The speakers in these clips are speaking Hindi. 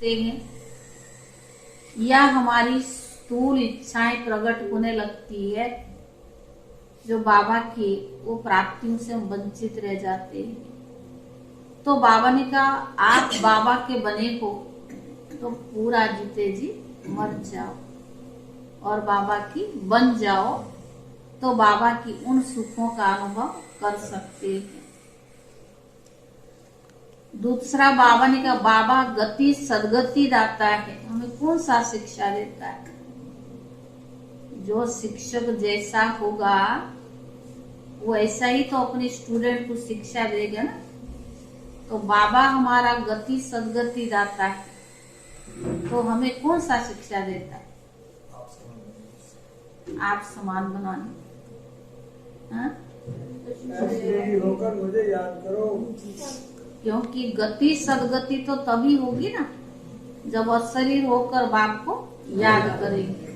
लगते हैं या हमारी स्थूल इच्छाएं प्रकट होने लगती है, जो बाबा की वो प्राप्तियों से हम वंचित रह जाते हैं। तो बाबा ने कहा आप बाबा के बने हो तो पूरा जीते जी मर जाओ और बाबा की बन जाओ, तो बाबा की उन सुखों का अनुभव कर सकते हैं। दूसरा बाबा ने कहा बाबा गति सदगति दाता है, हमें कौन सा शिक्षा देता है? जो शिक्षक जैसा होगा वो ऐसा ही तो अपने स्टूडेंट को शिक्षा देगा ना। तो बाबा हमारा गति सदगति दाता है, तो हमें कौन सा शिक्षा देता है? आप समान बनाने। होकर मुझे याद करो, क्योंकि गति सदगति तो तभी होगी ना जब अशरीर होकर बाप को याद करेंगे,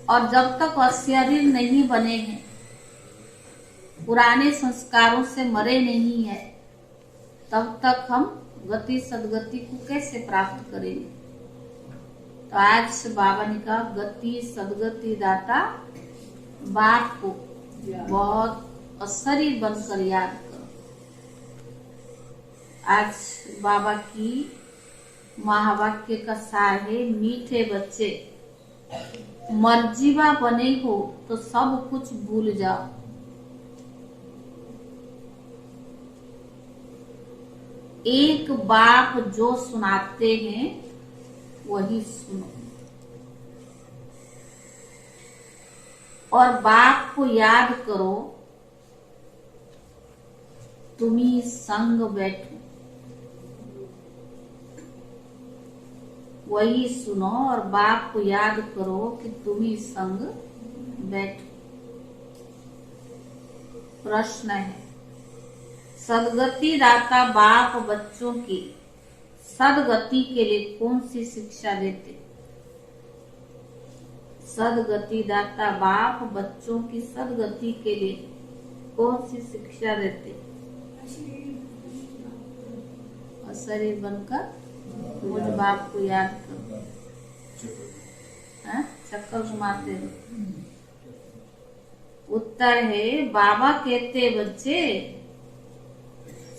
और जब तक अशरीर नहीं बने हैं, पुराने संस्कारों से मरे नहीं है, तब तक हम गति सदगति को कैसे प्राप्त करेंगे? तो आज बाबा ने कहा गति सदगति दाता बाप को बहुत अशरीर बनकर याद करो। आज बाबा की महावाक्य का सार है, मीठे बच्चे मर्जीवा बने हो तो सब कुछ भूल जाओ। एक बाप जो सुनाते हैं वही सुनो, और बाप को याद करो, तुम्ही संग बैठो, वही सुनो और बाप को याद करो कि तुम्ही संग बैठो। प्रश्न है, सदगति दाता बाप बच्चों की सदगति के लिए कौन सी शिक्षा देते? सदगति दाता बाप बच्चों की सदगति के लिए कौन सी शिक्षा देते? अशरीर बनकर मुझ बाप को याद करो। चक्कर घुमाते रहो। उत्तर है बाबा कहते बच्चे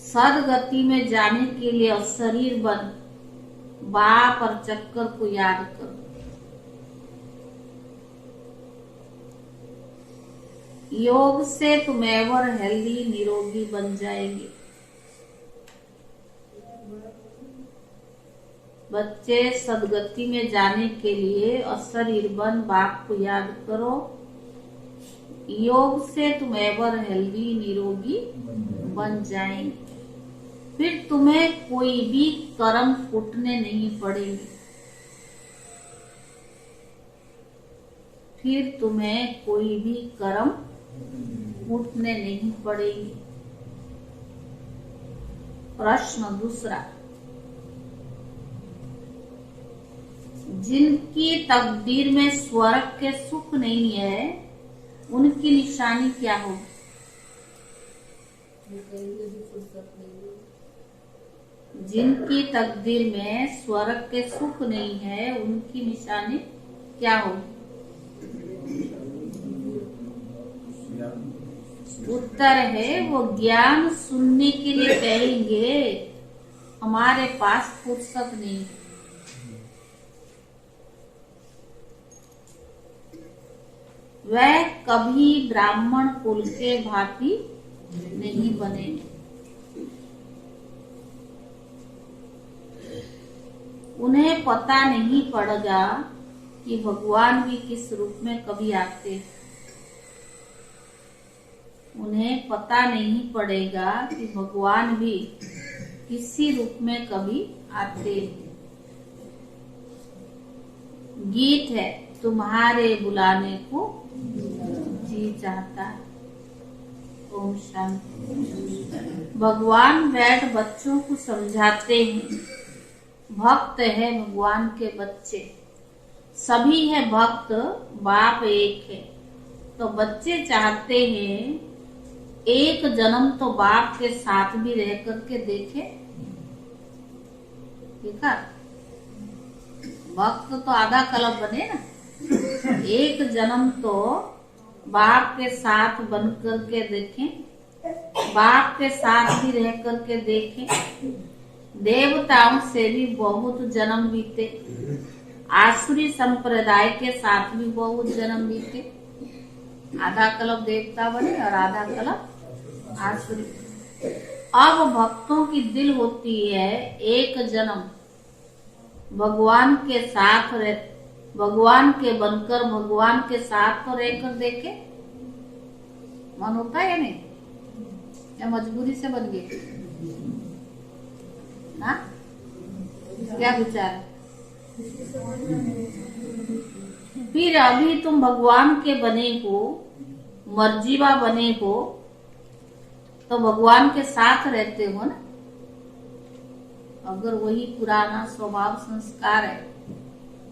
सदगति में जाने के लिए अशरीर बन बाप और चक्कर को याद करो। योग से तुम एवर हेल्दी निरोगी बन जाएंगे। बच्चे सदगति में जाने के लिए अशरीर बन बाप को याद करो। योग से तुम एवर हेल्दी निरोगी बन जाएंगे। फिर तुम्हें कोई भी कर्म फूटने नहीं पड़ेंगे। फिर तुम्हें कोई भी कर्म फूटने नहीं पड़ेंगे। प्रश्न दूसरा, जिनकी तकदीर में स्वर्ग के सुख नहीं है उनकी निशानी क्या होगी? जिनकी तकदीर में स्वर्ग के सुख नहीं है उनकी निशानी क्या होगी? उत्तर है वो ज्ञान सुनने के लिए कहेंगे हमारे पास फुर्सत नहीं है। वह कभी ब्राह्मण कुल के भांति नहीं बनेंगे। उन्हें पता नहीं पड़ेगा कि भगवान भी किस रूप में कभी आते हैं। उन्हें पता नहीं पड़ेगा कि भगवान भी किसी रूप में कभी आते हैं। गीत है, तुम्हारे बुलाने को जी चाहता है। ओम शांति। भगवान बैठ बच्चों को समझाते हैं। भक्त है भगवान के बच्चे, सभी है भक्त, बाप एक है। तो बच्चे चाहते हैं एक जन्म तो बाप के साथ भी रह करके देखे। ठीक है, भक्त तो आधा कल्प बने ना। एक जन्म तो बाप के साथ बन करके देखें, बाप के साथ भी रह करके देखें। देवताओं से भी बहुत जन्म बीते, आसुरी संप्रदाय के साथ भी बहुत जन्म बीते। आधा कल्प देवता बने और आधा कल्प आसुरी। अब भक्तों की दिल होती है एक जन्म भगवान के साथ रह, भगवान के बनकर भगवान के साथ तो रहकर देखे। मन होता है या नहीं, या मजबूरी से बन गए ना? क्या विचार है? फिर अभी तुम भगवान के बने हो, मर्जीवा बने हो, तो भगवान के साथ रहते हो ना। अगर वही पुराना स्वभाव संस्कार है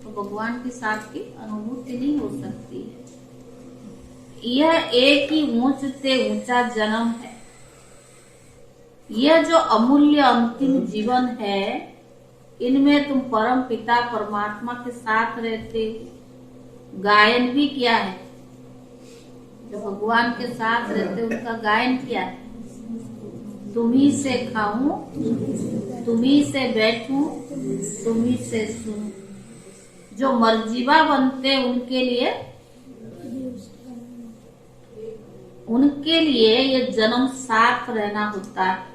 तो भगवान के साथ की अनुभूति नहीं हो सकती है। यह एक ही ऊंच से ऊंचा जन्म है। यह जो अमूल्य अंतिम जीवन है, इनमें तुम परम पिता परमात्मा के साथ रहते हो। गायन भी क्या है? जो भगवान के साथ रहते उनका गायन क्या है? तुम्ही से खाऊं, तुम्ही से बैठूं, तुम्ही से सुनूं। जो मर्जीवा बनते उनके लिए ये जन्म साथ रहना होता है।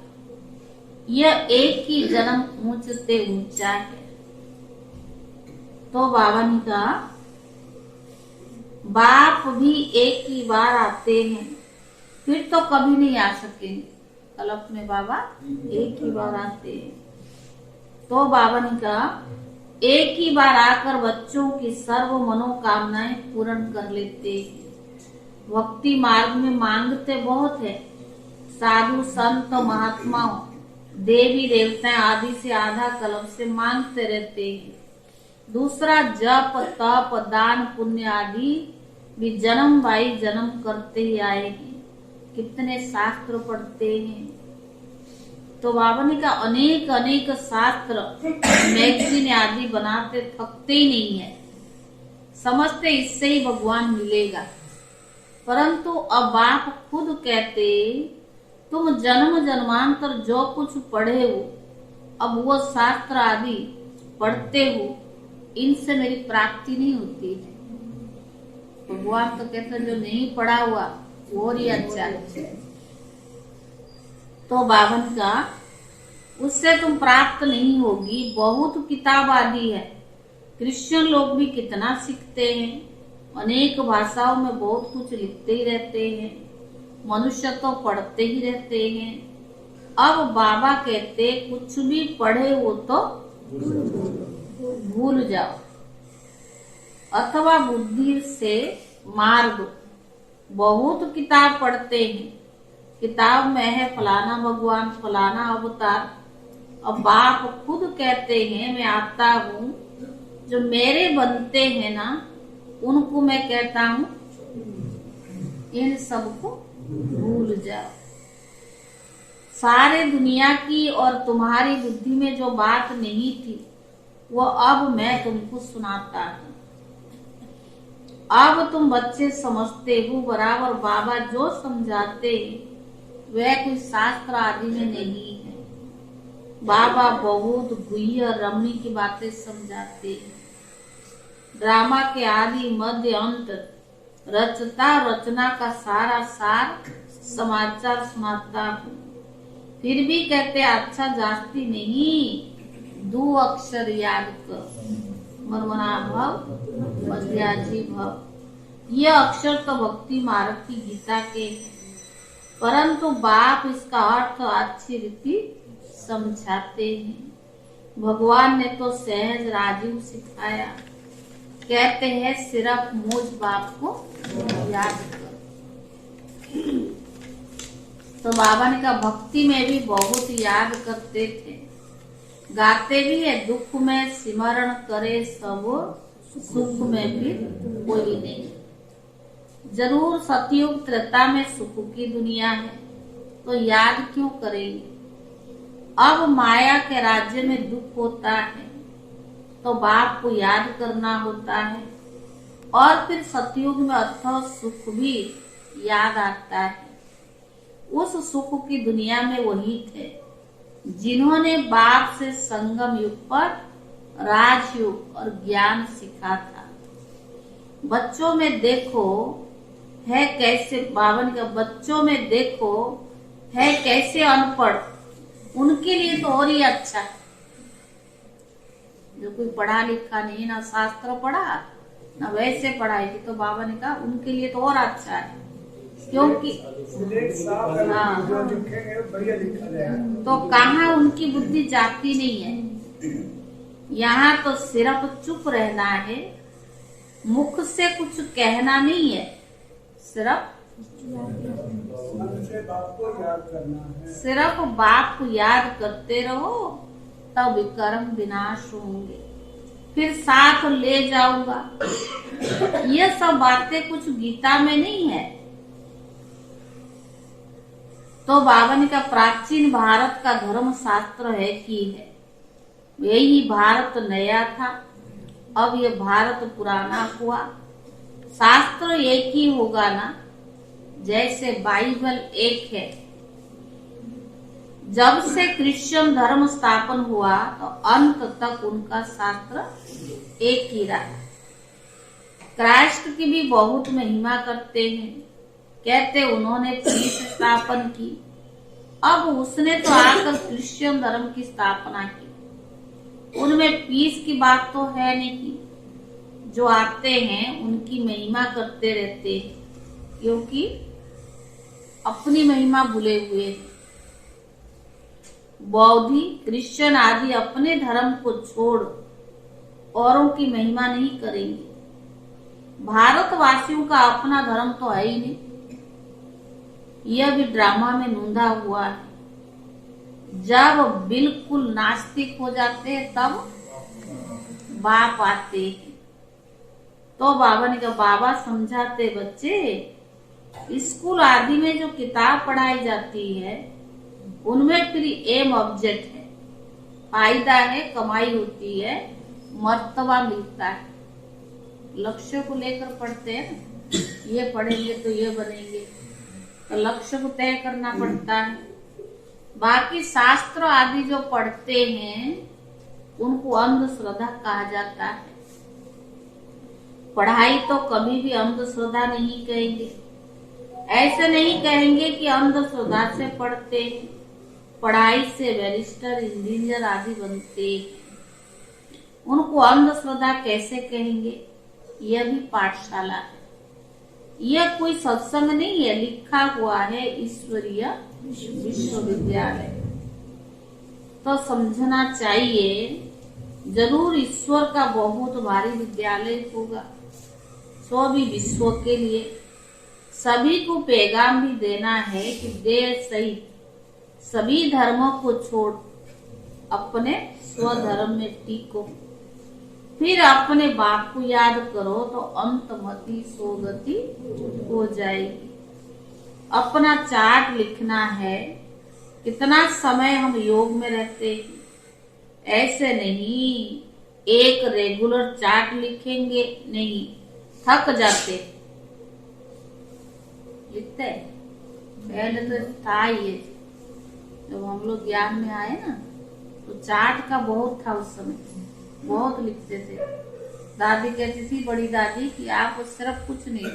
यह एक ही जन्म ऊंच से ऊंचा है। तो बाबा ने कहा बाप भी एक ही बार आते हैं, फिर तो कभी नहीं आ सकेंगे। कल्प में बाबा एक ही बार आते हैं। तो बाबा ने कहा एक ही बार आकर बच्चों की सर्व मनोकामनाएं पूर्ण कर लेते हैं। भक्ति मार्ग में मांगते बहुत है। साधु संत महात्माओं देवी देवता आदि से आधा कल्प से मांगते रहते हैं। दूसरा जप तप दान पुण्य आदि भी जन्म बाई जन्म करते ही आए हैं। कितने शास्त्र पढ़ते हैं। तो बाबा ने कहा अनेक अनेक शास्त्र मैगजीन आदि बनाते थकते ही नहीं है। समझते इससे ही भगवान मिलेगा। परंतु अब आप खुद कहते तुम जन्म जन्मांतर जो कुछ पढ़े हो, अब वो शास्त्र आदि पढ़ते हो, इनसे मेरी प्राप्ति नहीं होती है। भगवान तो कहते जो नहीं पढ़ा हुआ वो ही अच्छा है। तो बावन का उससे तुम प्राप्त नहीं होगी। बहुत किताब आदि है। क्रिश्चियन लोग भी कितना सीखते हैं, अनेक भाषाओं में बहुत कुछ लिखते ही रहते हैं। मनुष्य तो पढ़ते ही रहते हैं। अब बाबा कहते कुछ भी पढ़े हो तो भूल जाओ अथवा बुद्धि से मार दो। बहुत किताब पढ़ते हैं, किताब में है फलाना भगवान फलाना अवतार। अब बाप खुद कहते हैं मैं आता हूँ, जो मेरे बनते हैं ना उनको मैं कहता हूँ इन सबको भूल जाओ। सारे दुनिया की और तुम्हारी बुद्धि में जो बात नहीं थी वो अब मैं तुमको सुनाता हूँ। अब तुम बच्चे समझते हो बराबर बाबा जो समझाते हैं वह कोई शास्त्र आदि में नहीं है। बाबा बहुत गुह्य रमणी की बातें समझाते हैं। ड्रामा के आदि मध्य अंत रचता रचना का सारा सार समाचार सुनाता हूँ। फिर भी कहते अच्छा जास्ती नहीं, 2 अक्षर याद कर, मरमना भव मध्याजी भव। ये अक्षर तो भक्ति मार्ग की गीता के हैं, परंतु बाप इसका अर्थ अच्छी रीति समझाते हैं। भगवान ने तो सहज राजीव सिखाया। कहते हैं सिर्फ मुझ बाप को याद कर। तो बाबा ने कहा भक्ति में भी बहुत याद करते थे, गाते भी है दुख में सिमरण करे सब, सुख में भी कोई नहीं। जरूर सतयुग त्रेता में सुख की दुनिया है, तो याद क्यों करेंगे। अब माया के राज्य में दुख होता है, तो तो बाप को याद करना होता है, और फिर सतयुग में अथवा सुख भी याद आता है। उस सुख की दुनिया में वही थे जिन्होंने बाप से संगम युग पर राजयोग और ज्ञान सीखा था। बच्चों में देखो है कैसे, बावन का बच्चों में देखो है कैसे अनपढ़, उनके लिए तो और ही अच्छा है। जो कोई पढ़ा लिखा नहीं, ना शास्त्र पढ़ा ना वैसे पढ़ाई की, तो बाबा ने कहा उनके लिए तो और अच्छा है, क्योंकि हाँ, तो कहाँ उनकी बुद्धि जाती नहीं है। यहाँ तो सिर्फ चुप रहना है, मुख से कुछ कहना नहीं है, सिर्फ बाप को याद करते रहो, तब कर्म विनाश होंगे। फिर साथ ले जाऊंगा, ये सब बातें कुछ गीता में नहीं है। तो बावन का प्राचीन भारत का धर्म शास्त्र है कि है, यही भारत नया था, अब ये भारत पुराना हुआ। शास्त्र एक ही होगा ना, जैसे बाइबल एक है। जब से क्रिश्चियन धर्म स्थापन हुआ तो अंत तक उनका शास्त्र एक ही रहा। क्राइस्ट की भी बहुत महिमा करते हैं, कहते उन्होंने पीस स्थापन की, अब उसने तो आकर क्रिश्चियन धर्म की स्थापना की। उनमें पीस की बात तो है नहीं की, जो आते हैं उनकी महिमा करते रहते हैं, क्योंकि अपनी महिमा भूले हुए हैं। बौद्धी, क्रिश्चियन आदि अपने धर्म को छोड़ औरों की महिमा नहीं करेंगे। भारतवासियों का अपना धर्म तो है ही नहीं, यह भी ड्रामा में नूंदा हुआ है। जब बिल्कुल नास्तिक हो जाते हैं तब बाप आते हैं। तो बाबा ने कहा, बाबा समझाते बच्चे, स्कूल आदि में जो किताब पढ़ाई जाती है उनमें फिर एम ऑब्जेक्ट है, फायदा है, कमाई होती है, मर्तबा मिलता है। लक्ष्य को लेकर पढ़ते हैं, ये पढ़ेंगे तो ये बनेंगे, तो लक्ष्य को तय करना पड़ता है। बाकी शास्त्र आदि जो पढ़ते हैं उनको अंधश्रद्धा कहा जाता है। पढ़ाई तो कभी भी अंधश्रद्धा नहीं कहेंगे, ऐसे नहीं कहेंगे कि अंधश्रद्धा से पढ़ते हैं, पढ़ाई से बैरिस्टर, इंजीनियर आदि बनते हैं, उनको अंधश्रद्धा कैसे कहेंगे? यह भी पाठशाला है, यह कोई सत्संग नहीं है, लिखा हुआ है ईश्वरीय विश्वविद्यालय। तो समझना चाहिए, जरूर ईश्वर का बहुत भारी विद्यालय होगा, सो भी विश्व के लिए। सभी को पैगाम भी देना है कि देह सहित सभी धर्मों को छोड़ अपने स्वधर्म में टिको, फिर अपने बाप को याद करो तो अंतमति सोगति हो जाएगी। अपना चार्ट लिखना है, कितना समय हम योग में रहते हैं, ऐसे नहीं एक रेगुलर चार्ट लिखेंगे, नहीं, थक जाते। लिखते पहले तो था ये, जब हम लोग ज्ञान में आए ना तो चार्ट का बहुत था, उस समय बहुत लिखते थे। दादी कहती थी, बड़ी दादी, कि आप सिर्फ कुछ नहीं,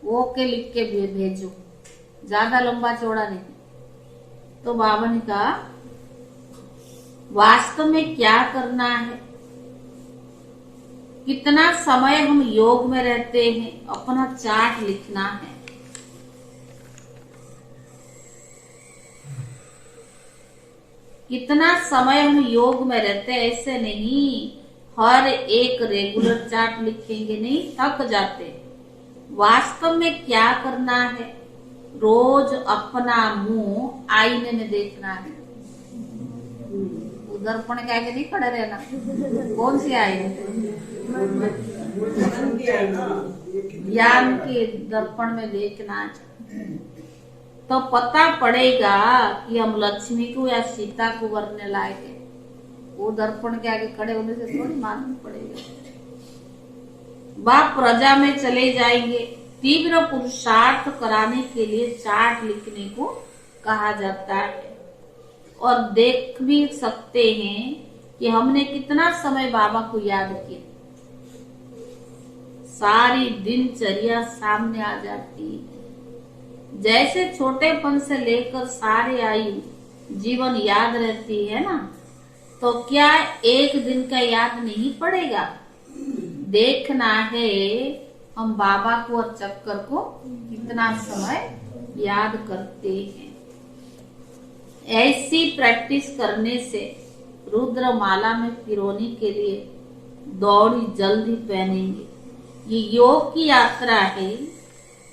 वो के लिख के भेजो, ज्यादा लंबा चौड़ा नहीं। तो बाबा ने कहा, वास्तव में क्या करना है, कितना समय हम योग में रहते हैं, अपना चार्ट लिखना है। कितना समय हम योग में रहते हैं, ऐसे नहीं हर एक रेगुलर चार्ट लिखेंगे, नहीं, थक जाते। वास्तव में क्या करना है, रोज अपना मुंह आईने में देखना है। दर्पण के आगे नहीं खड़े रहना, कौन सी आईने? ज्ञान के दर्पण में देखना, तो पता पड़ेगा कि हम लक्ष्मी को या सीता को वरने लायक है। वो दर्पण के आगे खड़े होने से थोड़ी मालूम पड़ेगा। बाप प्रजा में चले जाएंगे। तीव्र पुरुषार्थ कराने के लिए चार्ट लिखने को कहा जाता है और देख भी सकते हैं कि हमने कितना समय बाबा को याद किया। सारी दिनचर्या सामने आ जाती है। जैसे छोटेपन से लेकर सारे आयु जीवन याद रहती है ना, तो क्या एक दिन का याद नहीं पड़ेगा? देखना है हम बाबा को और चक्कर को कितना समय याद करते हैं। ऐसी प्रैक्टिस करने से रुद्र माला में पिरोने के लिए दौड़ी जल्दी पहनेंगे। ये योग की यात्रा है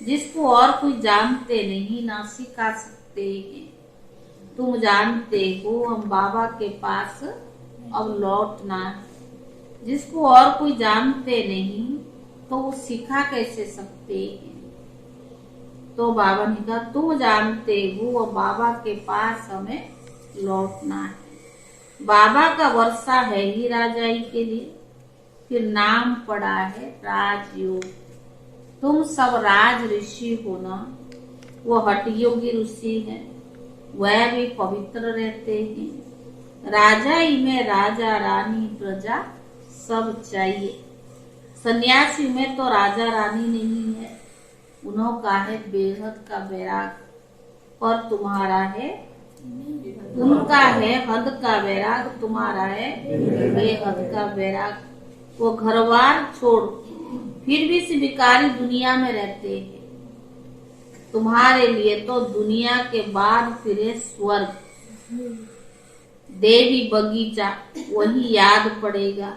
जिसको और कोई जानते नहीं ना सिखा सकते हैं। तुम जानते हो हम बाबा के पास अब लौटना है। जिसको और कोई जानते नहीं तो वो सिखा कैसे सकते हैं? तो बाबा ने कहा तुम जानते हो अब बाबा के पास हमें लौटना है। बाबा का वर्षा है ही राजाई के लिए, फिर नाम पड़ा है राजयोग। तुम सब राज ऋषि हो ना, वो हठयोगी ऋषि है, वह भी पवित्र रहते हैं। राजाई में राजा रानी प्रजा सब चाहिए। सन्यासी में तो राजा रानी नहीं है, उन्हों का है बेहद का वैराग और तुम्हारा है, उनका है हद का वैराग, तुम्हारा है बेहद का वैराग। वो घरबार छोड़ फिर भी स्वीकारी दुनिया में रहते हैं। तुम्हारे लिए तो दुनिया के बाद फिर स्वर्ग, देवी बगीचा वही याद पड़ेगा।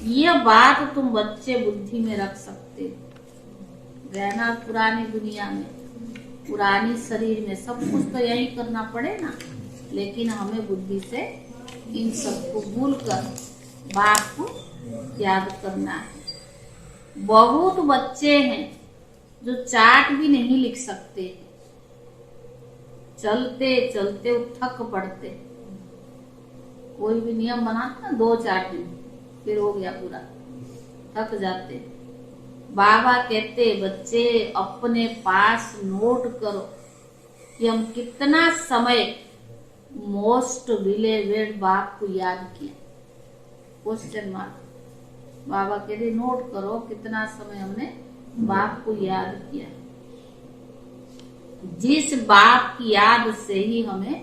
यह बात तुम बच्चे बुद्धि में रख सकते हो। रहना पुरानी दुनिया में, पुरानी शरीर में, सब कुछ तो यही करना पड़े ना, लेकिन हमें बुद्धि से इन सबको भूल कर बाप को याद करना है। बहुत बच्चे हैं जो चार्ट भी नहीं लिख सकते, चलते चलते वो थक पड़ते। कोई भी नियम बनाते ना 2 चार्ट दिन, फिर हो गया पूरा, थक जाते। बाबा कहते बच्चे अपने पास नोट करो कि हम कितना समय मोस्ट बिलीवेड बाप को याद किया, क्वेश्चन मार्क। बाबा कहते नोट करो कितना समय हमने बाप को याद किया। जिस बाप की याद से ही हमें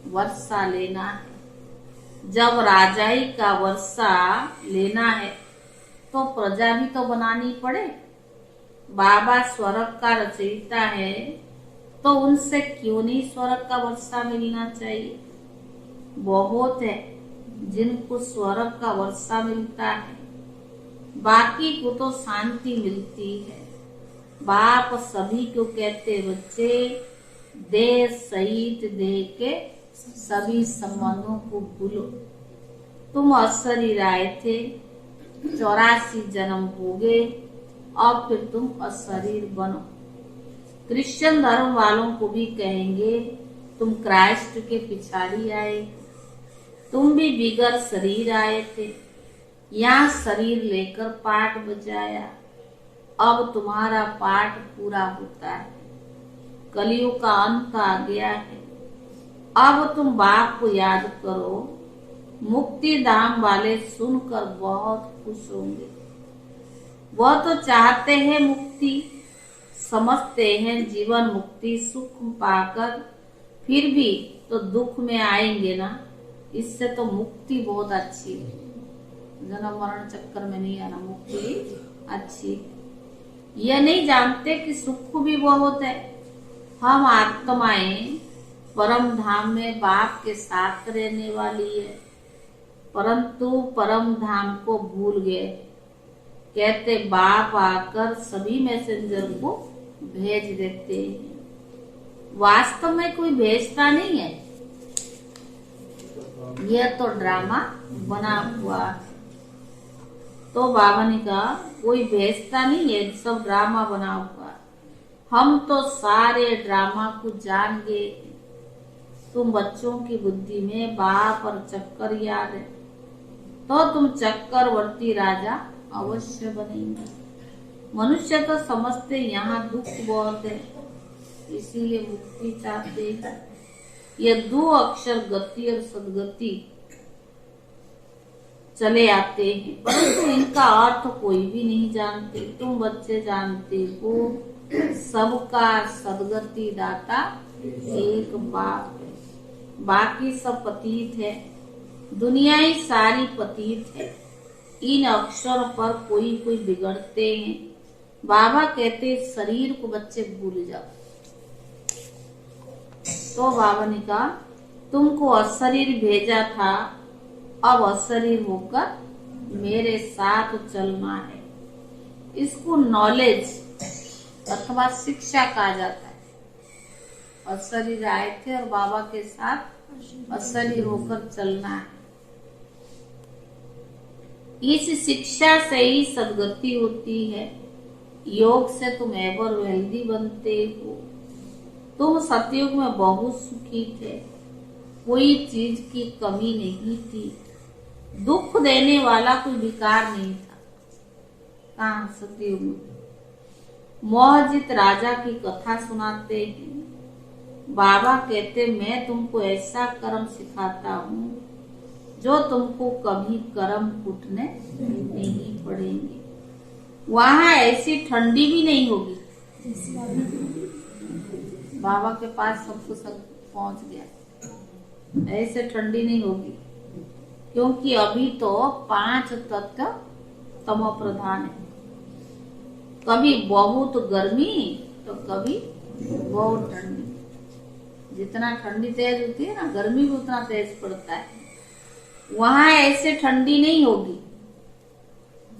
वर्षा लेना है। जब राजाई का वर्षा लेना है तो प्रजा भी तो बनानी पड़े। बाबा स्वर्ग का रचयिता है तो उनसे क्यों नहीं स्वर्ग का वर्षा मिलना चाहिए? बहुत है जिनको स्वर्ग का वर्षा मिलता है, बाकी को तो शांति मिलती है। बाप सभी को कहते बच्चे देह सहित देह के सभी संबंधों को भूलो। तुम अशरीर आए थे, 84 जन्म हो गए, अब फिर तुम अशरीर बनो। क्रिश्चियन धर्म वालों को भी कहेंगे तुम क्राइस्ट के पिछाड़ी आए, तुम भी बिगर शरीर आए थे, यहाँ शरीर लेकर पाठ बजाया, अब तुम्हारा पाठ पूरा होता है। कलयुग का अंत आ गया है, अब तुम बाप को याद करो। मुक्ति धाम वाले सुनकर बहुत खुश होंगे। वह तो चाहते हैं मुक्ति, समझते हैं जीवन मुक्ति सुख पाकर फिर भी तो दुख में आएंगे ना। इससे तो मुक्ति बहुत अच्छी है, जन्म मरण चक्कर में नहीं आना, मुक्ति अच्छी। यह नहीं जानते कि सुख भी बहुत है। हम आत्माएं परम धाम में बाप के साथ रहने वाली है, परंतु परम धाम को भूल गए। कहते बाप आकर सभी मैसेंजर को भेज देते हैं, वास्तव में कोई भेजता नहीं है, यह तो ड्रामा बना हुआ। तो बाबा ने कहा कोई भेजता नहीं है, सब ड्रामा बना हुआ। हम तो सारे ड्रामा को जान गए। तुम बच्चों की बुद्धि में बाप और चक्कर याद है, तो तुम चक्रवर्ती राजा अवश्य बनेंगे। मनुष्य तो समझते यहाँ दुख बहुत है, इसीलिए मुक्ति चाहते हैं। ये 2 अक्षर गति और सदगति चले आते हैं, परंतु इनका अर्थ कोई भी नहीं जानते। तुम बच्चे जानते हो, सबका सदगति दाता एक बाप है, बाकी सब पतित है। दुनिया ही सारी पतित है। इन अक्षरों पर कोई कोई बिगड़ते हैं। बाबा कहते शरीर को बच्चे भूल जाओ। तो बाबा ने कहा तुमको अशरीर भेजा था, अब अशरीर होकर मेरे साथ चलना है। इसको नॉलेज अथवा शिक्षा कहा जाता है। अशरीर आए थे और बाबा के साथ अशरीर होकर चलना है। इस शिक्षा से ही सदगति होती है। योग से तुम एवर वेल्दी बनते हो। तुम सतयुग में बहुत सुखी थे, कोई चीज की कमी नहीं थी, दुख देने वाला कोई विकार नहीं था। कहाँ सतयुग में मोहजित राजा की कथा सुनाते हैं। बाबा कहते मैं तुमको ऐसा कर्म सिखाता हूँ जो तुमको कभी कर्म कूटने नहीं पड़ेंगे। वहां ऐसी ठंडी भी नहीं होगी। बाबा के पास सब कुछ पहुंच गया, ऐसे ठंडी नहीं होगी, क्योंकि अभी तो 5 तत्व तमो प्रधान है। कभी बहुत गर्मी तो कभी बहुत ठंडी। जितना ठंडी तेज होती है ना, गर्मी भी उतना तेज पड़ता है। वहां ऐसे ठंडी नहीं होगी,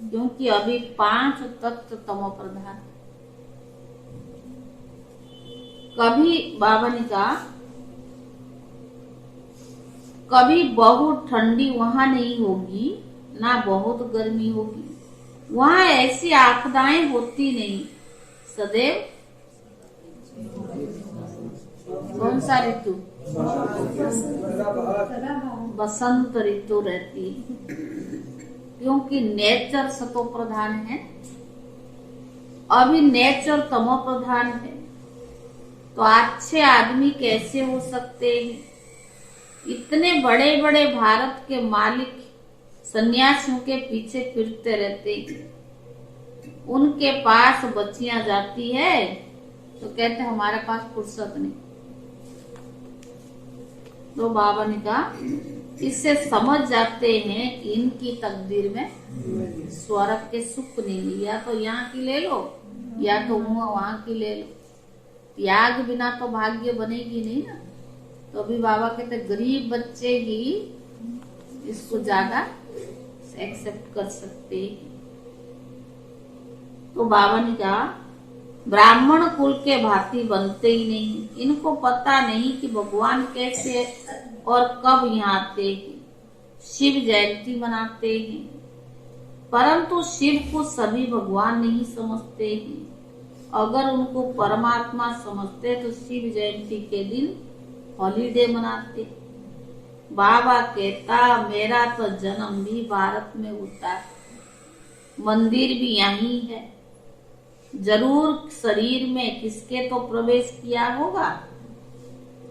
क्योंकि अभी 5 तत्व तमो प्रधान। कभी बाबा ने कहा कभी बहुत ठंडी वहां नहीं होगी, ना बहुत गर्मी होगी। वहां ऐसी आपदाएं होती नहीं। सदैव कौन सा ऋतु? बसंत ऋतु रहती है, क्योंकि नेचर सतो प्रधान है, अभी नेचर तमो प्रधान है। तो अच्छे आदमी कैसे हो सकते हैं? इतने बड़े बड़े भारत के मालिक सन्यासियों के पीछे फिरते रहते हैं। उनके पास बच्चियां जाती है तो कहते हमारे पास फुर्सत नहीं। तो बाबा ने कहा इससे समझ जाते हैं कि इनकी तकदीर में स्वर्ग के सुख नहीं। या तो यहाँ की ले लो या तो वहां की ले लो। त्याग बिना तो भाग्य बनेगी नहीं ना। तो अभी बाबा कहते गरीब बच्चे ही इसको ज्यादा एक्सेप्ट कर सकते हैं। तो बाबा ने कहा ब्राह्मण कुल के भांति बनते ही नहीं। इनको पता नहीं कि भगवान कैसे और कब यहाँ आते हैं। शिव जयंती मनाते हैं, परंतु शिव को सभी भगवान नहीं समझते हैं। अगर उनको परमात्मा समझते तो शिव जयंती के दिन हॉलीडे मनाते। बाबा कहता मेरा तो जन्म भी भारत में होता है, मंदिर भी यहीं है, जरूर शरीर में किसके तो प्रवेश किया होगा।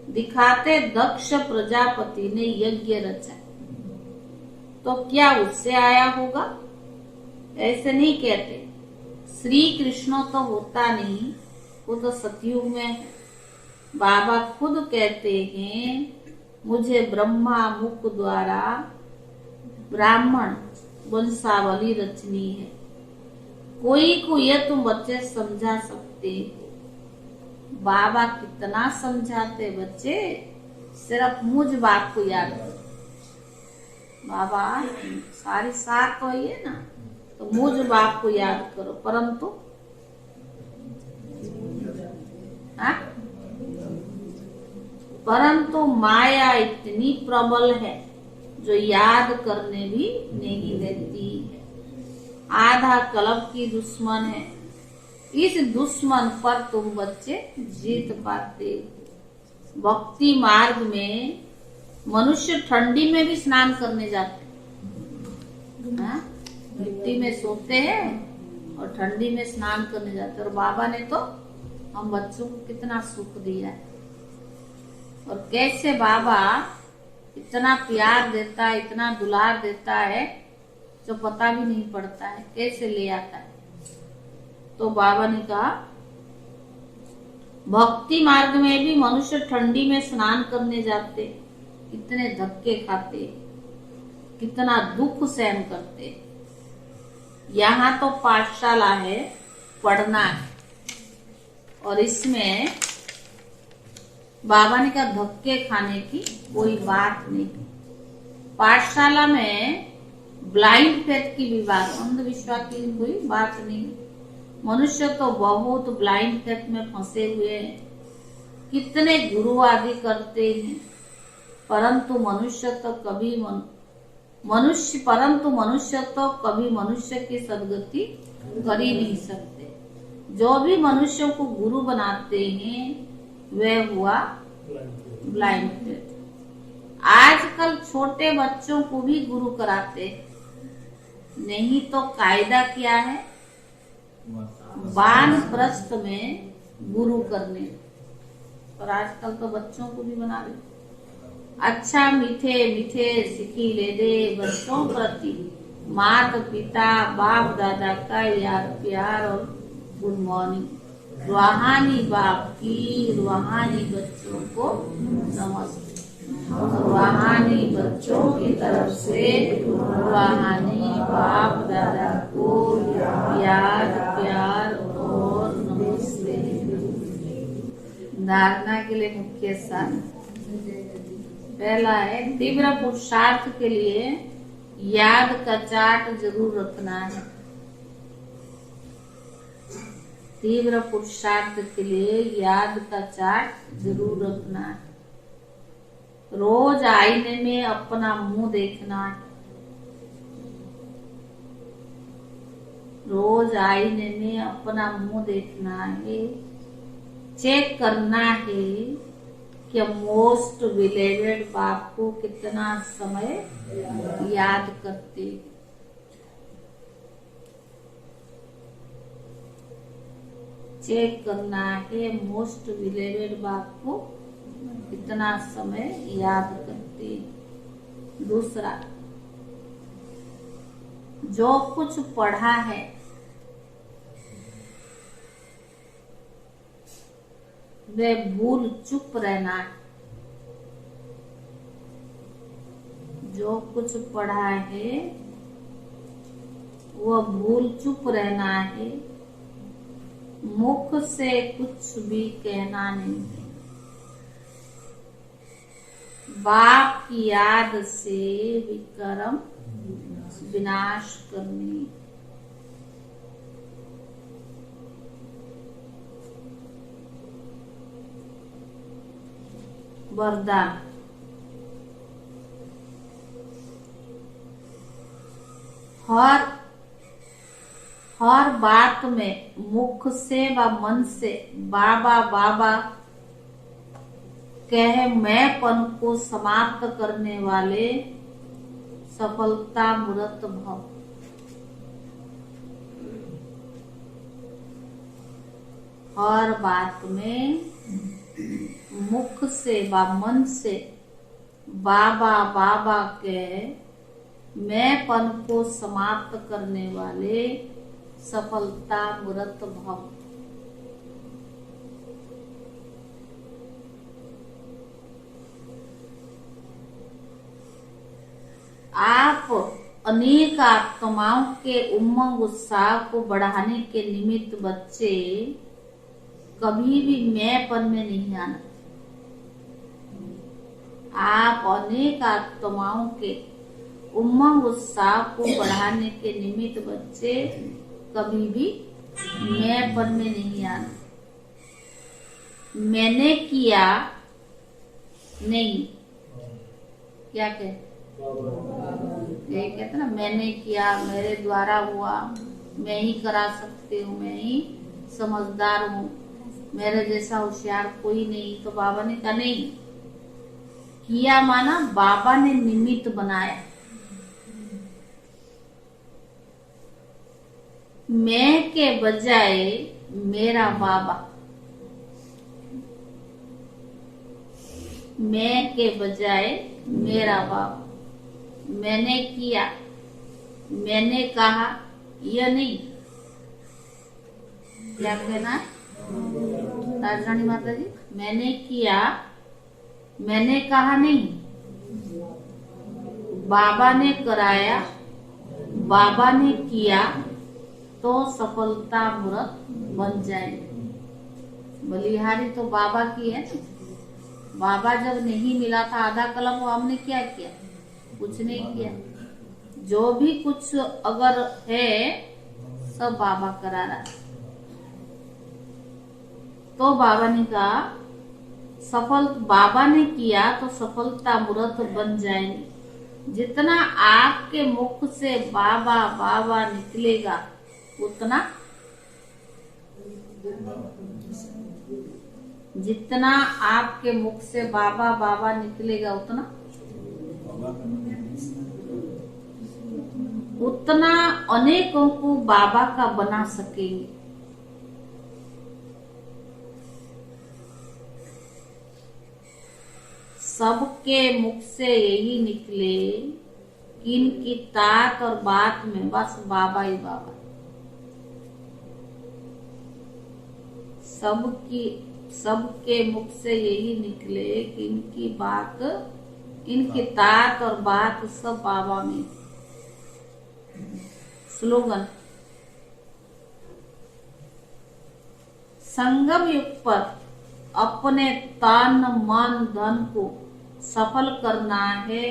दिखाते दक्ष प्रजापति ने यज्ञ रचा, तो क्या उससे आया होगा? ऐसे नहीं कहते। श्री कृष्ण तो होता नहीं, वो तो सतयुग में है। बाबा खुद कहते हैं मुझे ब्रह्मा मुख द्वारा ब्राह्मण वंशावली रचनी है। कोई को ये तुम बच्चे समझा सकते हो। बाबा कितना समझाते बच्चे, सिर्फ मुझ बात को याद करो। बाबा सारी सार तो ये ना, तो मुझ बाप को याद करो। परंतु परंतु माया इतनी प्रबल है जो याद करने भी नहीं देती है। आधा कल्प की दुश्मन है। इस दुश्मन पर तुम बच्चे जीत पाते। भक्ति मार्ग में मनुष्य ठंडी में भी स्नान करने जाते। हाँ? मिट्टी में सोते हैं और ठंडी में स्नान करने जाते हैं। और बाबा ने तो हम बच्चों को कितना सुख दिया है, और कैसे बाबा इतना प्यार देता है, इतना दुलार देता है, जो पता भी नहीं पड़ता है कैसे ले आता है। तो बाबा ने कहा भक्ति मार्ग में भी मनुष्य ठंडी में स्नान करने जाते, कितने धक्के खाते, कितना दुख सहन करते। यहाँ तो पाठशाला है, पढ़ना है, और इसमें बाबा ने कहा धक्के खाने की कोई बात नहीं। पाठशाला में ब्लाइंड फेथ की भी बात, अंधविश्वास की कोई बात नहीं। मनुष्य तो बहुत ब्लाइंड फेथ में फंसे हुए हैं, कितने गुरु आदि करते हैं, परंतु मनुष्य तो कभी मनुष्य की सदगति कर ही नहीं सकते। जो भी मनुष्यों को गुरु बनाते हैं वह हुआ ब्लाइंड फेथ। आजकल छोटे बच्चों को भी गुरु कराते, नहीं तो कायदा क्या है, वानप्रस्थ में गुरु करने, और आजकल तो बच्चों को भी बना रहे। अच्छा मीठे मीठे सिखी ले दे बच्चों प्रति माता पिता बाप दादा का यार प्यार और गुड मॉर्निंग। रूहानी बाप की रूहानी बच्चों को नमस्ते। रूहानी बच्चों की तरफ से रूहानी बाप दादा को यार प्यार और नमस्ते। धारणा के लिए मुख्य सार पहला है, तीव्र पुरुषार्थ के लिए याद का चार्ट जरूर रखना है। तीव्र पुरुषार्थ के लिए याद का चार्ट जरूर रखना है। रोज आईने में अपना मुंह देखना है। रोज आईने में अपना मुंह देखना है। चेक करना है कि मोस्ट बिलीवेड बाप को कितना समय याद करते। चेक करना है मोस्ट बिलीवेड बाप को कितना समय याद करते। दूसरा, जो कुछ पढ़ा है वे भूल चुप रहना है। जो कुछ पढ़ा है वह भूल चुप रहना है। मुख से कुछ भी कहना नहीं है। बाप की याद से विक्रम विनाश करनी। वरदान, हर बात में मुख से व मन से बाबा बाबा कह मैंपन को समाप्त करने वाले सफलता मूर्त भव। हर बात में मुख से व मन से बाबा बाबा के मैंपन को समाप्त करने वाले सफलता मूर्त भव। आप अनेक आत्माओं के उमंग उत्साह को बढ़ाने के निमित्त बच्चे कभी भी मैंपन में नहीं आना। आप अनेक आत्माओं के उमंग उत्साह को बढ़ाने के निमित्त बच्चे कभी भी मैंपन में नहीं आना। मैंने किया नहीं, क्या कहते यही कहते ना, मैंने किया, मेरे द्वारा हुआ, मैं ही करा सकती हूँ, मैं ही समझदार हूँ, मेरे जैसा होशियार कोई नहीं। तो बाबा ने कहा नहीं, किया माना बाबा ने निमित्त बनाया। मैं के बजाय मेरा बाबा, मैं के बजाय मेरा बाबा, मैंने किया, मैंने कहा, यह नहीं। क्या कहना है राजरानी माता जी? मैंने किया, मैंने कहा नहीं। बाबा ने कराया, बाबा ने किया तो सफलता मूर्त बन जाएगी। बलिहारी तो बाबा की है ना। बाबा जब नहीं मिला था आधा कलम, वो हमने क्या किया? कुछ नहीं किया। जो भी कुछ अगर है सब बाबा करा रहा है। तो बाबा ने कहा सफल, बाबा ने किया तो सफलता मूर्त बन जाएगी। जितना आपके मुख से बाबा बाबा निकलेगा उतना, जितना आपके मुख से बाबा बाबा निकलेगा उतना अनेकों को बाबा का बना सकेंगे। सबके मुख से यही निकले कि इनकी तात और बात में बस बाबा ही बाबा। सबके मुख से यही निकले कि इनकी बात, इनकी तात और बात सब बाबा में। स्लोगन, संगम युग पर अपने तन मन धन को सफल करना है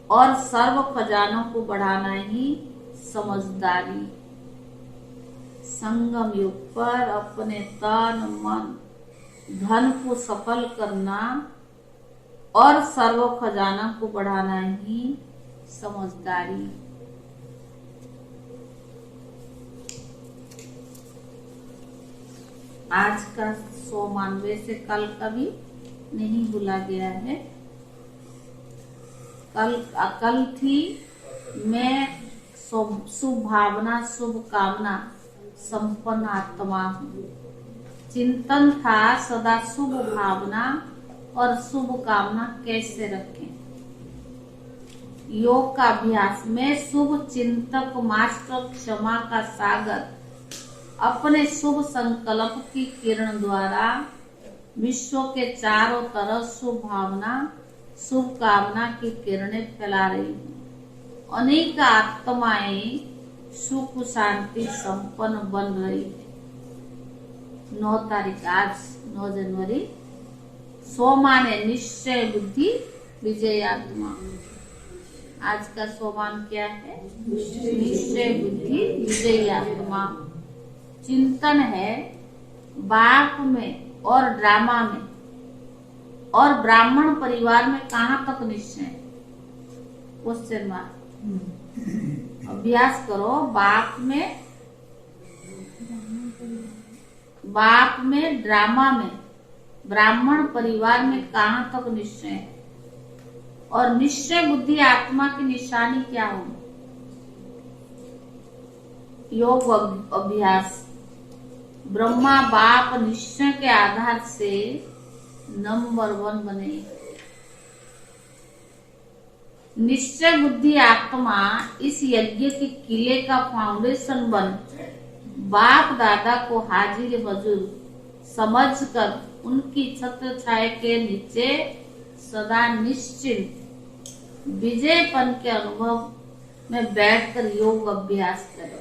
और सर्व खजानों को बढ़ाना ही समझदारी। संगम युग पर अपने तन मन धन को सफल करना और सर्व खजाना को बढ़ाना ही समझदारी। आज का 100 से कल का भी नहीं भूला गया है। कल थी मैं शुभ भावना शुभ कामना संपन्न आत्मा हूँ। चिंतन था सदा शुभ भावना और शुभ कामना कैसे रखें। योग का अभ्यास में शुभ चिंतक मास्टर क्षमा का सागर अपने शुभ संकल्प की किरण द्वारा विश्व के चारों तरफ शुभ भावना शुभ कामना की किरणें फैला रही हैं। अनेक आत्माएं सुख शांति संपन्न बन रही है। 9 तारीख आज 9 जनवरी। सोमान है निश्चय बुद्धि विजय आत्मा। आज का सोमान क्या है? निश्चय बुद्धि विजय आत्मा। चिंतन है बाप में और ड्रामा में और ब्राह्मण परिवार में कहाँ तक निश्चय? Question mark. अभ्यास करो। बाप में ड्रामा में ब्राह्मण परिवार में कहाँ तक निश्चय? और निश्चय बुद्धि आत्मा की निशानी क्या होगी? योग अभ्यास। ब्रह्मा बाप निश्चय के आधार से नंबर 1 बने। निश्चय बुद्धि आत्मा इस यज्ञ के किले का फाउंडेशन बन बाप दादा को हाजिर हजूर समझकर उनकी छत्र छाया के नीचे सदा निश्चिंत विजयपन के अनुभव में बैठकर योग अभ्यास करो।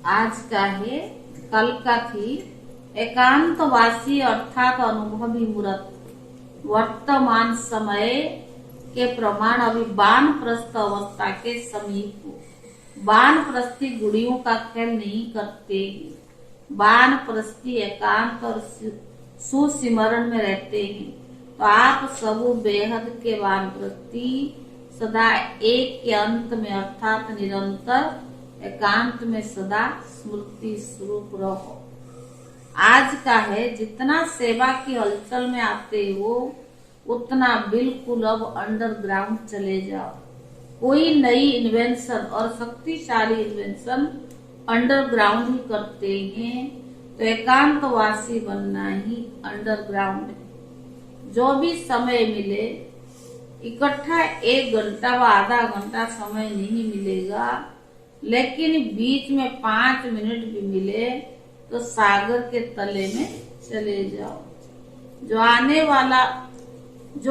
आज का है, कल का थी एकांतवासी अर्थात अनुभवी मूर्त। वर्तमान समय के प्रमाण अभी वानप्रस्थ अवस्था के समीप हो। वानप्रस्थी गुड़ियों का खेल नहीं करते। वानप्रस्थी एकांत और सुसिमरण में रहते हैं। तो आप सब बेहद के वानप्रस्थी सदा एक के अंत में अर्थात निरंतर एकांत में सदा स्मृति स्वरूप रहो। आज का है जितना सेवा की हलचल में आते हो उतना बिल्कुल अब अंडरग्राउंड चले जाओ। कोई नई इन्वेंशन और शक्तिशाली इन्वेंशन अंडरग्राउंड ही करते हैं, तो एकांतवासी बनना ही अंडरग्राउंड है। जो भी समय मिले, इकट्ठा 1 घंटा व आधा घंटा समय नहीं मिलेगा, लेकिन बीच में 5 मिनट भी मिले तो सागर के तले में चले जाओ। जो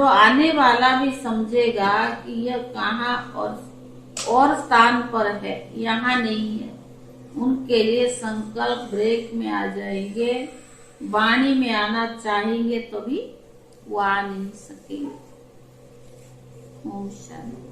आने वाला भी समझेगा कि यह कहाँ और स्थान पर है, यहाँ नहीं है। उनके लिए संकल्प ब्रेक में आ जाएंगे। वाणी में आना चाहेंगे तो भी वो आ नहीं सकेंगे। ओम शांति।